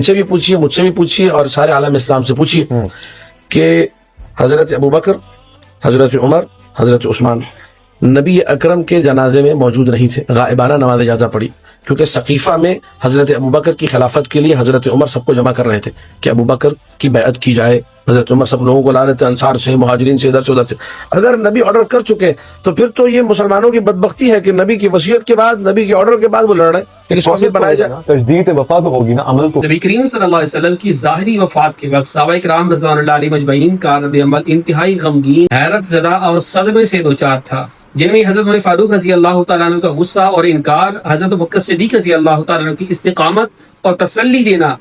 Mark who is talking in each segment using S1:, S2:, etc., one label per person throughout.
S1: سے بھی پوچھیے، مجھ سے بھی پوچھیے اور سارے عالم اسلام سے پوچھیے کہ حضرت ابوبکر، حضرت عمر، حضرت عثمان نبی اکرم کے جنازے میں موجود نہیں تھے، غائبانہ نماز جنازہ پڑھی، کیونکہ سقیفہ میں حضرت ابوبکر کی خلافت کے لیے حضرت عمر سب کو جمع کر رہے تھے کہ ابوبکر کی بیعت کی جائے۔ حضرت عمر سب لوگوں کو لا رہے تھے، انصار سے، مہاجرین سے، ادھر سے ادھر سے۔ اگر نبی آرڈر کر چکے تو پھر تو یہ مسلمانوں کی بدبختی ہے کہ نبی کی وصیت کے بعد، نبی کے آرڈر کے بعد وہ لڑ رہے ہیں کہ سوابی بنایا جائے۔
S2: تجدید وفات ہوگی نا، عمل تو
S3: نبی کریم صلی اللہ علیہ وسلم کی ظاہری وفات کے وقت صحابہ کرام رضوان اللہ علیہ مجمعین کا رد عمل انتہائی غمگین، حیرت زدہ اور صدمے سے دوچار تھا، جن میں حضرت عمر فاروق رضی اللہ تعالیٰ عنہ کا غصہ اور انکار، حضرت ابوبکر صدیق رضی اللہ تعالیٰ عنہ کی استقامت اور تسلی دینا،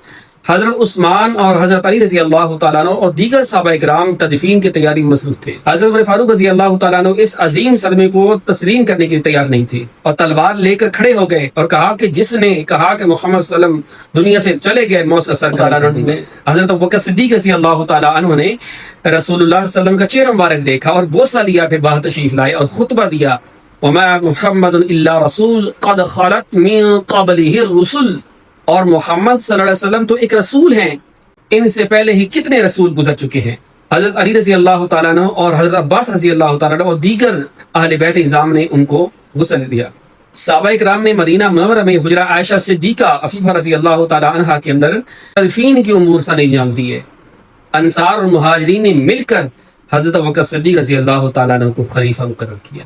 S3: حضرت عثمان اور حضرت علی رضی اللہ تعالیٰ عنہ اور دیگر صحابہ کرام تدفین کی تیاری میں مصروف تھے۔ حضرت عمر فاروق رضی اللہ تعالیٰ عنہ اس عظیم صدمے کو تسلیم کرنے کے لیے تیار نہیں تھے اور تلوار لے کر کھڑے ہو گئے اور کہا کہ جس نے کہا کہ محمد صلی اللہ علیہ وسلم دنیا سے چلے گئے، موت اثر تعالیٰ عنہ نے حضرت ابوبکر صدیق رضی اللہ تعالیٰ عنہ نے رسول اللہ صلی اللہ علیہ وسلم کا چہرہ مبارک دیکھا اور بوسہ لیا، پھر باہر تشریف لائے اور خطبہ دیا، وَمَا مُحَمَّدٌ إِلَّا رَسُولٌ قَدْ خَلَتْ مِن قَبْلِهِ الرُّسُلُ، اور محمد صلی اللہ علیہ وسلم تو ایک رسول ہیں، ان سے پہلے ہی کتنے رسول گزر چکے ہیں۔ حضرت علی رضی اللہ تعالیٰ عنہ اور حضرت عباس رضی اللہ تعالیٰ عنہ اور دیگر اہل بیت اعظام نے ان کو غسل دیا۔ صحابہ کرام نے مدینہ منورہ میں حجرہ عائشہ صدیقہ عفیفہ رضی اللہ تعالیٰ عنہا کے اندر تدفین کی امور سر انجام دیے۔ انصار اور مہاجرین نے مل کر حضرت ابوبکر صدیق رضی اللہ تعالیٰ عنہ کو خلیفہ مقرر کیا۔